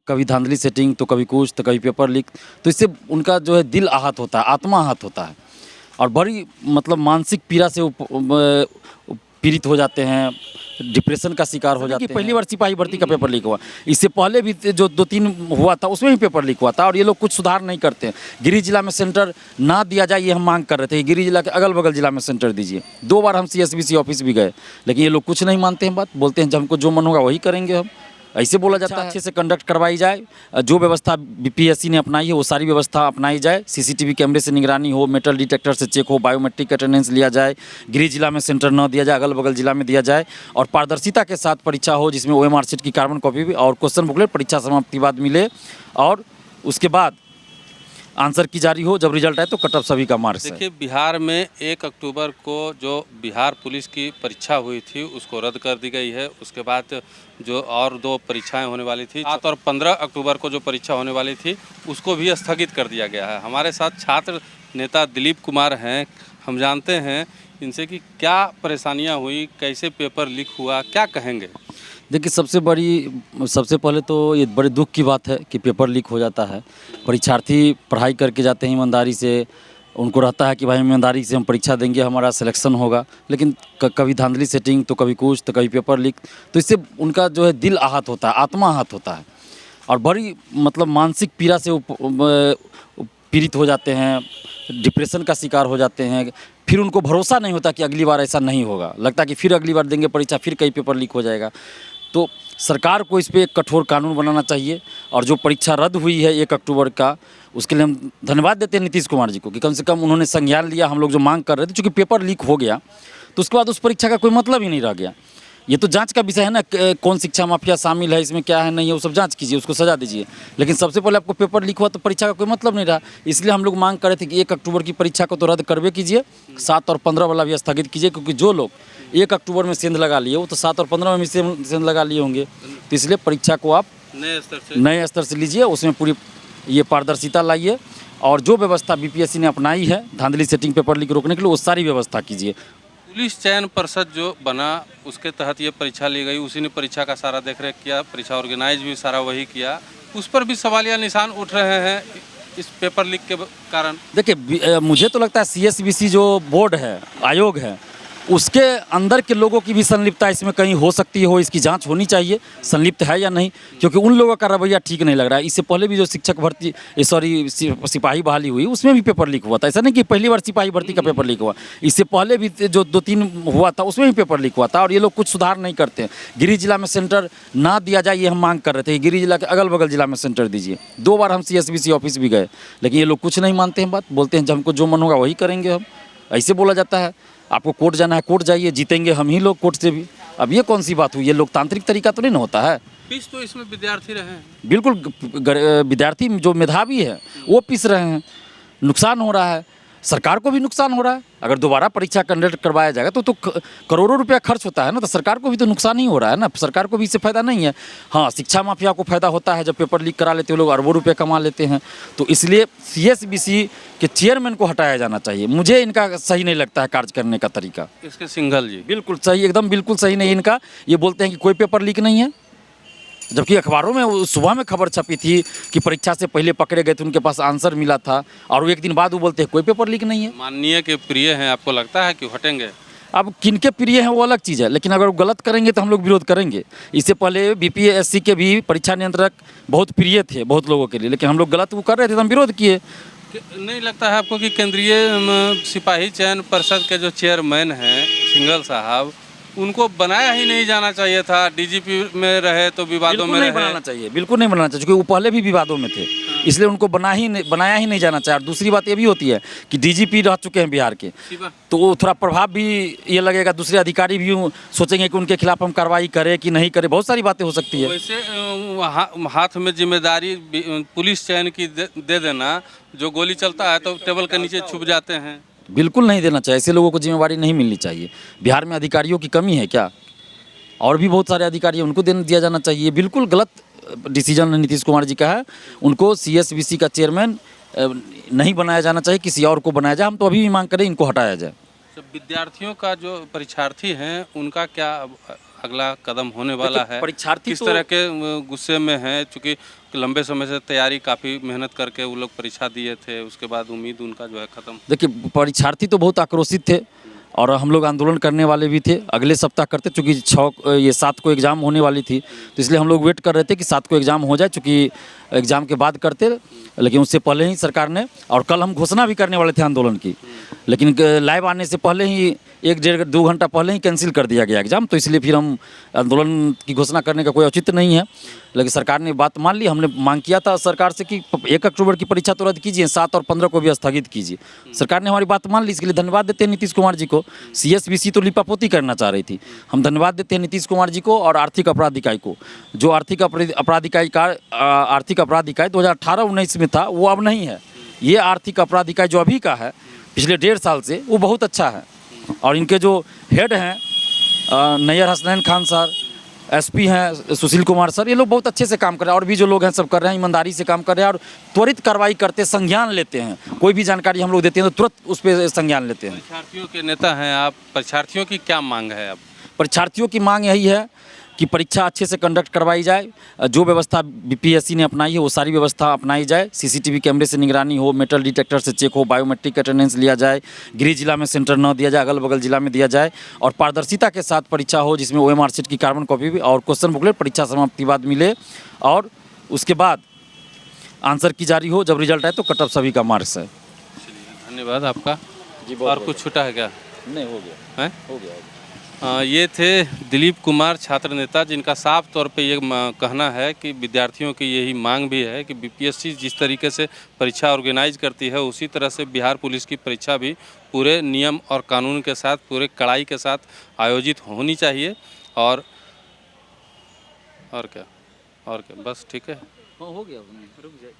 कभी धांधली सेटिंग तो कभी कुछ तो कभी पेपर लीक, तो इससे उनका जो है दिल आहत होता है, आत्मा आहत होता है और बड़ी मतलब मानसिक पीड़ा से पीड़ित हो जाते हैं, डिप्रेशन का शिकार हो जाते हैं। पहली बार सिपाही भर्ती का पेपर लीक हुआ, इससे पहले भी जो 2-3 हुआ था उसमें भी पेपर लीक हुआ था और ये लोग कुछ सुधार नहीं करते हैं। गिरिडीह जिला में सेंटर ना दिया जाए ये हम मांग कर रहे थे, गिरिडीह जिला के अगल बगल जिला में सेंटर दीजिए। 2 बार हम CSBC ऑफिस भी गए, लेकिन ये लोग कुछ नहीं मानते हैं बात, बोलते हैं जब हमको जो मन होगा वही करेंगे हम, ऐसे बोला जाता है। अच्छे से कंडक्ट करवाई जाए, जो व्यवस्था BPSC ने अपनाई है वो सारी व्यवस्था अपनाई जाए, CCTV कैमरे से निगरानी हो, मेटल डिटेक्टर से चेक हो, बायोमेट्रिक अटेंडेंस लिया जाए, गृह जिला में सेंटर न दिया जाए, अगल बगल जिला में दिया जाए और पारदर्शिता के साथ परीक्षा हो जिसमें OMR शीट की कार्बन कॉपी भी और क्वेश्चन बुकलेट परीक्षा समाप्ति बाद मिले और उसके बाद आंसर की जारी हो, जब रिजल्ट आए तो कट ऑफ सभी का मार्क्स है। देखिए, बिहार में 1 अक्टूबर को जो बिहार पुलिस की परीक्षा हुई थी उसको रद्द कर दी गई है। उसके बाद जो और 2 परीक्षाएं होने वाली थी 7 और 15 अक्टूबर को जो परीक्षा होने वाली थी उसको भी स्थगित कर दिया गया है। हमारे साथ छात्र नेता दिलीप कुमार हैं, हम जानते हैं इनसे कि क्या परेशानियाँ हुई, कैसे पेपर लीक हुआ, क्या कहेंगे? देखिए, सबसे पहले तो ये बड़े दुख की बात है कि पेपर लीक हो जाता है। परीक्षार्थी पढ़ाई करके जाते हैं ईमानदारी से, उनको रहता है कि भाई ईमानदारी से हम परीक्षा देंगे, हमारा सिलेक्शन होगा, लेकिन कभी धांधली सेटिंग तो कभी कुछ तो कभी पेपर लीक, तो इससे उनका जो है दिल आहत होता है, आत्मा आहत होता है और बड़ी मतलब मानसिक पीड़ा से पीड़ित हो जाते हैं, डिप्रेशन का शिकार हो जाते हैं। फिर उनको भरोसा नहीं होता कि अगली बार ऐसा नहीं होगा, लगता है कि फिर अगली बार देंगे परीक्षा फिर कई पेपर लीक हो जाएगा। तो सरकार को इस पे एक कठोर कानून बनाना चाहिए और जो परीक्षा रद्द हुई है 1 अक्टूबर का, उसके लिए हम धन्यवाद देते हैं नीतीश कुमार जी को कि कम से कम उन्होंने संज्ञान लिया। हम लोग जो मांग कर रहे थे, चूँकि पेपर लीक हो गया तो उसके बाद उस परीक्षा का कोई मतलब ही नहीं रह गया। ये तो जांच का विषय है ना, कौन शिक्षा माफिया शामिल है इसमें, क्या है नहीं है, वो सब जांच कीजिए, उसको सजा दीजिए। लेकिन सबसे पहले आपको पेपर लीक हुआ तो परीक्षा का कोई मतलब नहीं रहा। इसलिए हम लोग मांग कर रहे थे कि 1 अक्टूबर की परीक्षा को तो रद्द करवे कीजिए, 7 और 15 वाला भी स्थगित कीजिए, क्योंकि जो लोग 1 अक्टूबर में सेंध लगा लिए वो तो 7 और 15 में भी सेंध लगा लिए होंगे। तो इसलिए परीक्षा को आप नए स्तर से लीजिए, उसमें पूरी ये पारदर्शिता लाइए और जो व्यवस्था BPSC ने अपनाई है धांधली सेटिंग पेपर लीक रोकने के लिए वो सारी व्यवस्था कीजिए। पुलिस चयन परिषद जो बना उसके तहत ये परीक्षा ली गई, उसी ने परीक्षा का सारा देखरेख किया, परीक्षा ऑर्गेनाइज भी सारा वही किया, उस पर भी सवालिया निशान उठ रहे हैं इस पेपर लीक के कारण। देखिए, मुझे तो लगता है CSBC जो बोर्ड है, आयोग है, उसके अंदर के लोगों की भी संलिप्तता इसमें कहीं हो सकती हो, इसकी जांच होनी चाहिए संलिप्त है या नहीं, क्योंकि उन लोगों का रवैया ठीक नहीं लग रहा है। इससे पहले भी जो शिक्षक भर्ती सिपाही बहाली हुई उसमें भी पेपर लीक हुआ था। ऐसा नहीं कि पहली बार सिपाही भर्ती का पेपर लीक हुआ, इससे पहले भी जो 2-3 हुआ था उसमें भी पेपर लीक हुआ था और ये लोग कुछ सुधार नहीं करते हैं। गिरिडीह जिला में सेंटर ना दिया जाए ये हम मांग कर रहे थे, गिरिडीह जिला के अगल बगल जिला में सेंटर दीजिए। 2 बार हम CSBC ऑफिस भी गए, लेकिन ये लोग कुछ नहीं मानते हैं बात, बोलते हैं जब हमको जो मन होगा वही करेंगे हम, ऐसे बोला जाता है। आपको कोर्ट जाना है कोर्ट जाइए, जीतेंगे हम ही लोग कोर्ट से भी। अब ये कौन सी बात हुई, ये लोकतांत्रिक तरीका तो नहीं ना होता है। पीस तो इसमें विद्यार्थी रहे हैं, बिल्कुल विद्यार्थी जो मेधावी है वो पीस रहे हैं, नुकसान हो रहा है, सरकार को भी नुकसान हो रहा है। अगर दोबारा परीक्षा कंडक्ट करवाया जाएगा तो करोड़ों रुपया खर्च होता है ना, तो सरकार को भी तो नुकसान ही हो रहा है ना, सरकार को भी इससे फ़ायदा नहीं है। हाँ, शिक्षा माफिया को फ़ायदा होता है, जब पेपर लीक करा लेते हैं लोग अरबों रुपये कमा लेते हैं। तो इसलिए CSBC के चेयरमैन को हटाया जाना चाहिए। मुझे इनका सही नहीं लगता है कार्य करने का तरीका। इसके सिंघल जी बिल्कुल सही, एकदम बिल्कुल सही नहीं इनका। ये बोलते हैं कि कोई पेपर लीक नहीं है, जबकि अखबारों में सुबह में खबर छपी थी कि परीक्षा से पहले पकड़े गए थे, उनके पास आंसर मिला था, और वो 1 दिन बाद वो बोलते हैं कोई पेपर लीक नहीं है। माननीय के प्रिय हैं, आपको लगता है कि हटेंगे? अब किनके प्रिय हैं वो अलग चीज़ है, लेकिन अगर वो गलत करेंगे तो हम लोग विरोध करेंगे। इससे पहले BPSC के भी परीक्षा नियंत्रक बहुत प्रिय थे बहुत लोगों के लिए, लेकिन हम लोग गलत वो कर रहे थे तो हम विरोध किए। नहीं लगता है आपको कि केंद्रीय सिपाही चयन परिषद के जो चेयरमैन हैं सिंघल साहब, उनको बनाया ही नहीं जाना चाहिए था? DGP में रहे तो विवादों में नहीं बनाना चाहिए, बिल्कुल नहीं बनाना चाहिए, क्योंकि वो पहले भी विवादों में थे, इसलिए उनको बनाया ही नहीं जाना चाहिए। और दूसरी बात ये भी होती है कि DGP रह चुके हैं बिहार के, तो वो थोड़ा प्रभाव भी ये लगेगा, दूसरे अधिकारी भी सोचेंगे कि उनके खिलाफ हम कार्रवाई करें कि नहीं करें, बहुत सारी बातें हो सकती है। वैसे हाथ में जिम्मेदारी पुलिस चयन की दे देना, जो गोली चलता है तो टेबल के नीचे छुप जाते हैं, बिल्कुल नहीं देना चाहिए। ऐसे लोगों को जिम्मेवारी नहीं मिलनी चाहिए। बिहार में अधिकारियों की कमी है क्या? और भी बहुत सारे अधिकारी हैं, उनको दिया जाना चाहिए। बिल्कुल गलत डिसीजन नीतीश कुमार जी का है, उनको CSBC का चेयरमैन नहीं बनाया जाना चाहिए, किसी और को बनाया जाए। हम तो अभी भी मांग करें इनको हटाया जाए। विद्यार्थियों का जो परीक्षार्थी हैं उनका क्या अगला कदम होने वाला है? परीक्षार्थी किस तो- तरह के गुस्से में हैं, चूँकि लंबे समय से तैयारी, काफ़ी मेहनत करके वो लोग परीक्षा दिए थे, उसके बाद उम्मीद उनका जो है ख़त्म। देखिए, परीक्षार्थी तो बहुत आक्रोशित थे और हम लोग आंदोलन करने वाले भी थे, अगले सप्ताह करते, चूँकि 7 को एग्ज़ाम होने वाली थी, तो इसलिए हम लोग वेट कर रहे थे कि 7 को एग्ज़ाम हो जाए, चूँकि एग्ज़ाम के बाद करते, लेकिन उससे पहले ही सरकार ने, और कल हम घोषणा भी करने वाले थे आंदोलन की, लेकिन लाइव आने से पहले ही 1-1.5-2 घंटा पहले ही कैंसिल कर दिया गया एग्ज़ाम, तो इसलिए फिर हम आंदोलन की घोषणा करने का कोई औचित्य नहीं है। लेकिन सरकार ने बात मान ली, हमने मांग किया था सरकार से कि 1 अक्टूबर की परीक्षा तो रद्द कीजिए, 7 और 15 को भी स्थगित कीजिए। सरकार ने हमारी बात मान ली, इसके लिए धन्यवाद देते हैं नीतीश कुमार जी को। CSBC तो लिपापोती करना चाह रही थी, हम धन्यवाद देते हैं नीतीश कुमार जी को और आर्थिक अपराध इकाई को। जो आर्थिक अपराध इकाई 2018-19 में था, वो अब नहीं है। ये आर्थिक अपराध इकाई जो अभी का है, पिछले 1.5 साल से, वो बहुत अच्छा है। और इनके जो हेड हैं नैयर हसनैन खान सर, SP हैं सुशील कुमार सर, ये लोग बहुत अच्छे से काम कर रहे हैं, और भी जो लोग हैं सब कर रहे हैं, ईमानदारी से काम कर रहे हैं और त्वरित कार्रवाई करते, संज्ञान लेते हैं। कोई भी जानकारी हम लोग देते हैं तो तुरंत उस पर संज्ञान लेते हैं। परीक्षार्थियों के नेता हैं आप, परीक्षार्थियों की क्या मांग है अब? परीक्षार्थियों की मांग यही है कि परीक्षा अच्छे से कंडक्ट करवाई जाए, जो व्यवस्था BPSC ने अपनाई है वो सारी व्यवस्था अपनाई जाए, CCTV कैमरे से निगरानी हो, मेटल डिटेक्टर से चेक हो, बायोमेट्रिक अटेंडेंस लिया जाए, गृह जिला में सेंटर न दिया जाए, अगल बगल जिला में दिया जाए, और पारदर्शिता के साथ परीक्षा हो, जिसमें OMR शीट की कार्बन कॉपी भी और क्वेश्चन बुकलेट परीक्षा समाप्ति बाद मिले, और उसके बाद आंसर की जारी हो, जब रिजल्ट आए तो कट ऑफ सभी का मार्क्स है। धन्यवाद आपका। जी, और कुछ छूटा है क्या? नहीं, हो गया, है? हो गया। ये थे दिलीप कुमार छात्र नेता, जिनका साफ तौर पे ये कहना है कि विद्यार्थियों की यही मांग भी है कि BPSC जिस तरीके से परीक्षा ऑर्गेनाइज करती है, उसी तरह से बिहार पुलिस की परीक्षा भी पूरे नियम और कानून के साथ, पूरे कड़ाई के साथ आयोजित होनी चाहिए। और क्या, बस ठीक है। हो गया, रुक जाए।